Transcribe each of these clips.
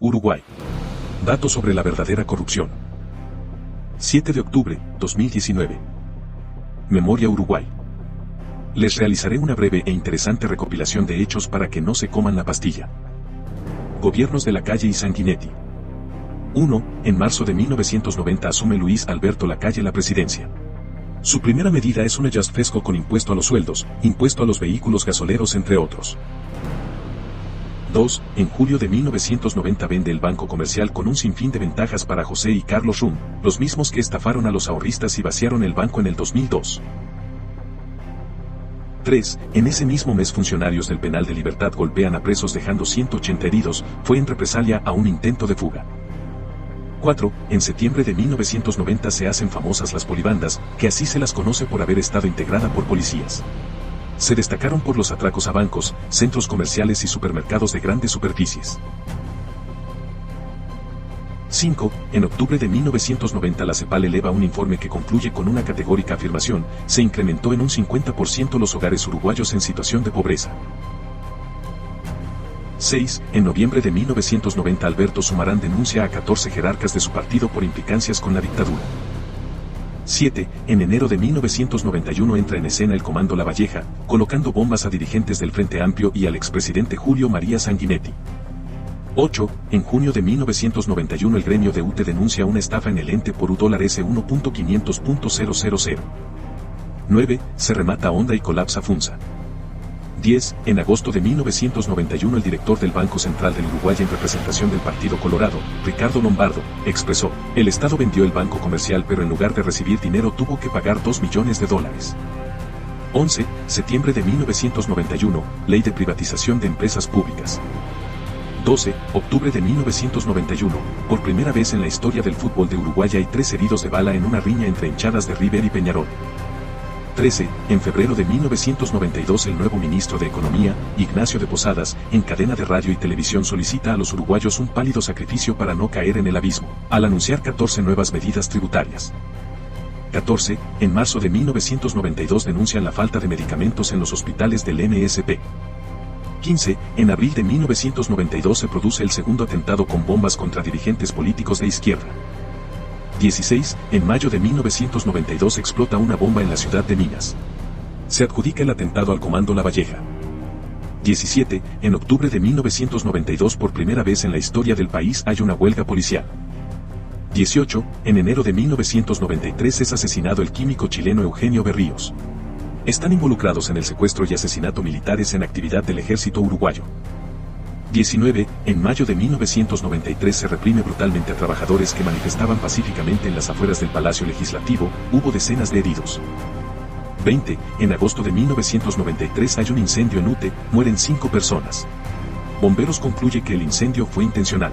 Uruguay. Datos sobre la verdadera corrupción. 7 de octubre, 2019. Memoria Uruguay. Les realizaré una breve e interesante recopilación de hechos para que no se coman la pastilla. Gobiernos de Lacalle y Sanguinetti. 1. En marzo de 1990 asume Luis Alberto Lacalle la presidencia. Su primera medida es un ajustfesco con impuesto a los sueldos, impuesto a los vehículos gasoleros, entre otros. 2. En julio de 1990 vende el Banco Comercial con un sinfín de ventajas para José y Carlos Rum, los mismos que estafaron a los ahorristas y vaciaron el banco en el 2002. 3. En ese mismo mes funcionarios del Penal de Libertad golpean a presos dejando 180 heridos, fue en represalia a un intento de fuga. 4. En septiembre de 1990 se hacen famosas las polibandas, que así se las conoce por haber estado integrada por policías. Se destacaron por los atracos a bancos, centros comerciales y supermercados de grandes superficies. 5. En octubre de 1990 la CEPAL eleva un informe que concluye con una categórica afirmación: se incrementó en un 50% los hogares uruguayos en situación de pobreza. 6. En noviembre de 1990 Alberto Sumarán denuncia a 14 jerarcas de su partido por implicancias con la dictadura. 7. En enero de 1991 entra en escena el Comando Lavalleja, colocando bombas a dirigentes del Frente Amplio y al expresidente Julio María Sanguinetti. 8. En junio de 1991 el gremio de UTE denuncia una estafa en el ente por $S 1.500.000. 9. Se remata Honda y colapsa Funza. 10. En agosto de 1991 el director del Banco Central del Uruguay en representación del Partido Colorado, Ricardo Lombardo, expresó: el Estado vendió el Banco Comercial pero en lugar de recibir dinero tuvo que pagar $2 millones. 11. Septiembre de 1991, Ley de Privatización de Empresas Públicas. 12. Octubre de 1991, por primera vez en la historia del fútbol de Uruguay hay 3 heridos de bala en una riña entre hinchadas de River y Peñarol. 13. En febrero de 1992 el nuevo ministro de Economía, Ignacio de Posadas, en cadena de radio y televisión solicita a los uruguayos un pálido sacrificio para no caer en el abismo, al anunciar 14 nuevas medidas tributarias. 14. En marzo de 1992 denuncian la falta de medicamentos en los hospitales del MSP. 15. En abril de 1992 se produce el segundo atentado con bombas contra dirigentes políticos de izquierda. 16. En mayo de 1992 explota una bomba en la ciudad de Minas. Se adjudica el atentado al Comando Lavalleja. 17. En octubre de 1992 por primera vez en la historia del país hay una huelga policial. 18. En enero de 1993 es asesinado el químico chileno Eugenio Berríos. Están involucrados en el secuestro y asesinato militares en actividad del ejército uruguayo. 19. En mayo de 1993 se reprime brutalmente a trabajadores que manifestaban pacíficamente en las afueras del Palacio Legislativo, hubo decenas de heridos. 20. En agosto de 1993 hay un incendio en UTE, mueren 5 personas. Bomberos concluye que el incendio fue intencional.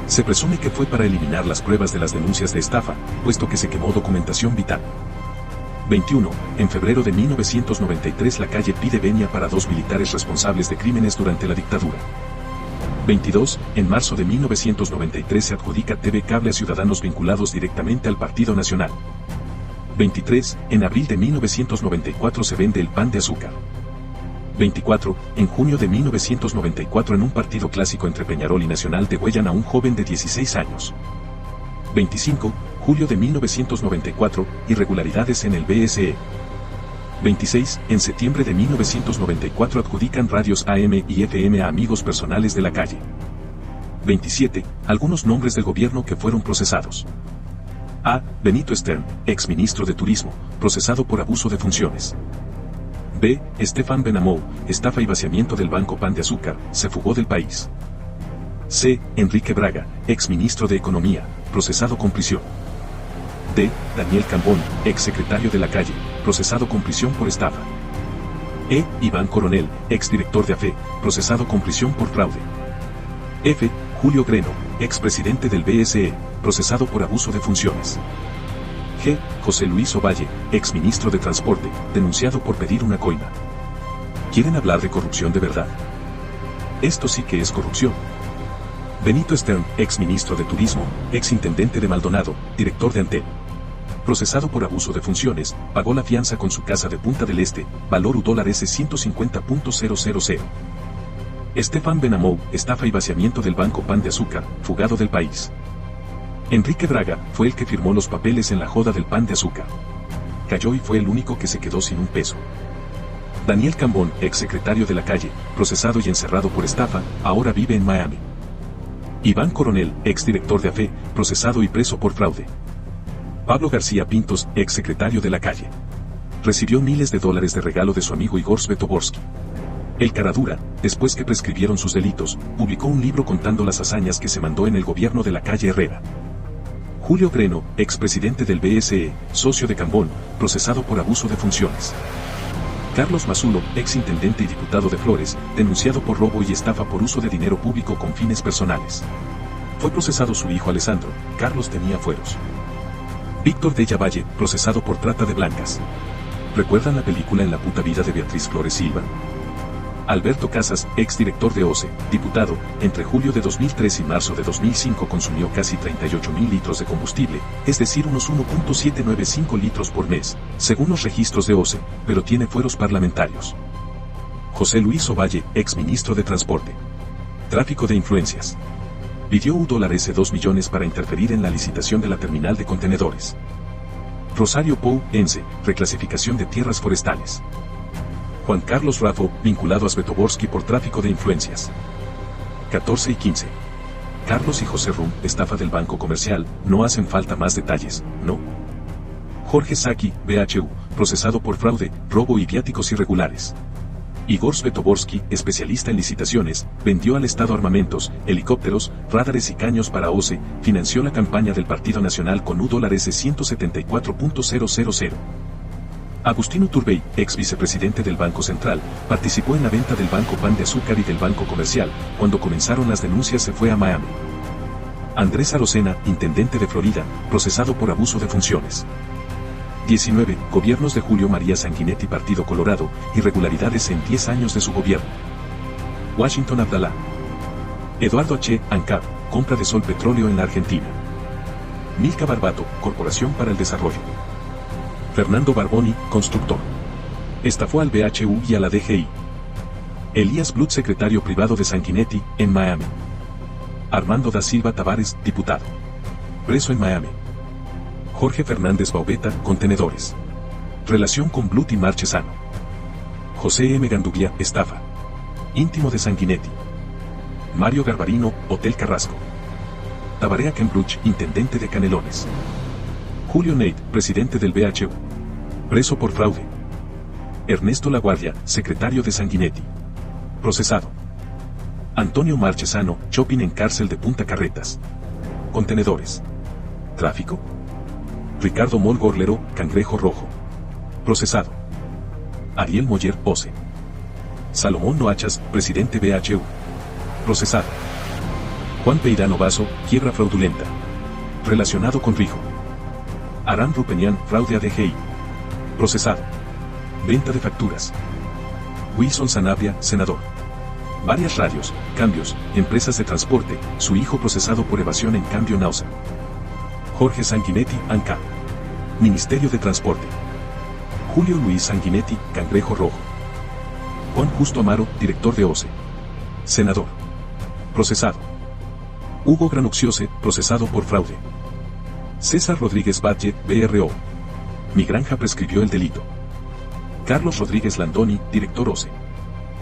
Se presume que fue para eliminar las pruebas de las denuncias de estafa, puesto que se quemó documentación vital. 21. En febrero de 1993 Lacalle pide venia para 2 militares responsables de crímenes durante la dictadura. 22. En marzo de 1993 se adjudica TV Cable a ciudadanos vinculados directamente al Partido Nacional. 23. En abril de 1994 se vende el pan de azúcar. 24. En junio de 1994 en un partido clásico entre Peñarol y Nacional degüellan a un joven de 16 años. 25. Julio de 1994, irregularidades en el BSE. 26. En septiembre de 1994 adjudican radios AM y FM a amigos personales de Lacalle. 27. Algunos nombres del gobierno que fueron procesados. A. Benito Stern, exministro de Turismo, procesado por abuso de funciones. B. Estefan Benamou, estafa y vaciamiento del Banco Pan de Azúcar, se fugó del país. C. Enrique Braga, exministro de Economía, procesado con prisión. D. Daniel Cambón, exsecretario de Lacalle, procesado con prisión por estafa. E. Iván Coronel, exdirector de AFE, procesado con prisión por fraude. F. Julio Greno, expresidente del BSE, procesado por abuso de funciones. G. José Luis Ovalle, exministro de Transporte, denunciado por pedir una coima. ¿Quieren hablar de corrupción de verdad? Esto sí que es corrupción. Benito Stern, exministro de Turismo, exintendente de Maldonado, director de Antel. Procesado por abuso de funciones, pagó la fianza con su casa de Punta del Este, valor $150.000. Estefan Benamou, estafa y vaciamiento del Banco Pan de Azúcar, fugado del país. Enrique Braga fue el que firmó los papeles en la joda del Pan de Azúcar. Cayó y fue el único que se quedó sin un peso. Daniel Cambón, ex secretario de la Calle, procesado y encerrado por estafa, ahora vive en Miami. Iván Coronel, ex director de AFE, procesado y preso por fraude. Pablo García Pintos, ex secretario de la Calle. Recibió miles de dólares de regalo de su amigo Igor Svetoborsky. El Caradura, después que prescribieron sus delitos, publicó un libro contando las hazañas que se mandó en el gobierno de la Calle Herrera. Julio Greno, expresidente del BSE, socio de Cambón, procesado por abuso de funciones. Carlos Mazulo, ex intendente y diputado de Flores, denunciado por robo y estafa por uso de dinero público con fines personales. Fue procesado su hijo Alessandro. Carlos tenía fueros. Víctor Della Valle, procesado por trata de blancas. ¿Recuerdan la película En la puta vida de Beatriz Flores Silva? Alberto Casas, ex director de OCE, diputado, entre julio de 2003 y marzo de 2005 consumió casi 38.000 litros de combustible, es decir unos 1.795 litros por mes, según los registros de OCE, pero tiene fueros parlamentarios. José Luis Ovalle, ex ministro de Transporte. Tráfico de influencias. Pidió $2 millones para interferir en la licitación de la terminal de contenedores. Rosario Pou, ENCE, reclasificación de tierras forestales. Juan Carlos Raffo, vinculado a Svetoborsky por tráfico de influencias. 14 y 15. Carlos y José Rum, estafa del Banco Comercial, no hacen falta más detalles, ¿no? Jorge Saki, BHU, procesado por fraude, robo y viáticos irregulares. Igor Svetoborsky, especialista en licitaciones, vendió al Estado armamentos, helicópteros, radares y caños para OCE, financió la campaña del Partido Nacional con $174.000. Agustín Uturbey, ex vicepresidente del Banco Central, participó en la venta del Banco Pan de Azúcar y del Banco Comercial. Cuando comenzaron las denuncias se fue a Miami. Andrés Arocena, intendente de Florida, procesado por abuso de funciones. 19. Gobiernos de Julio María Sanguinetti, Partido Colorado, irregularidades en 10 años de su gobierno. Washington Abdalá. Eduardo H. ANCAP, compra de Sol Petróleo en la Argentina. Milka Barbato, Corporación para el Desarrollo. Fernando Barboni, constructor. Estafó al BHU y a la DGI. Elías Blut, secretario privado de Sanguinetti, en Miami. Armando da Silva Tavares, diputado. Preso en Miami. Jorge Fernández Baubeta, contenedores. Relación con Blut y Marchesano. José M. Ganduglia, estafa. Íntimo de Sanguinetti. Mario Garbarino, Hotel Carrasco. Tabarea Kembruch, intendente de Canelones. Julio Nate, presidente del BHU. Preso por fraude. Ernesto Laguardia, secretario de Sanguinetti. Procesado. Antonio Marchesano, shopping en cárcel de Punta Carretas. Contenedores. Tráfico. Ricardo Mol Gorlero, Cangrejo Rojo. Procesado. Ariel Moller, OCE. Salomón Noachas, presidente BHU. Procesado. Juan Peirano Vaso, quiebra fraudulenta. Relacionado con Rijo. Aram Rupenian, fraude a DGI. Procesado. Venta de facturas. Wilson Sanabria, senador. Varias radios, cambios, empresas de transporte, su hijo procesado por evasión en cambio náusea. Jorge Sanguinetti, ANCAP. Ministerio de Transporte. Julio Luis Sanguinetti, Cangrejo Rojo. Juan Justo Amaro, director de OCE. Senador. Procesado. Hugo Granuxiose, procesado por fraude. César Rodríguez Batlle, BRO. Mi granja prescribió el delito. Carlos Rodríguez Landoni, director OCE.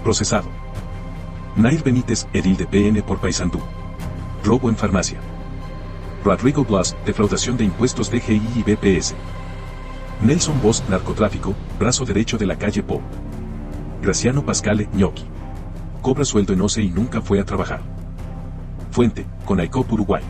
Procesado. Nair Benítez, edil de PN por Paysandú. Robo en farmacia. Rodrigo Blas, defraudación de impuestos DGI y BPS. Nelson Bosch, narcotráfico, brazo derecho de la calle Po. Graciano Pascale, ñoqui. Cobra sueldo en OCE y nunca fue a trabajar. Fuente, Conaicop Uruguay.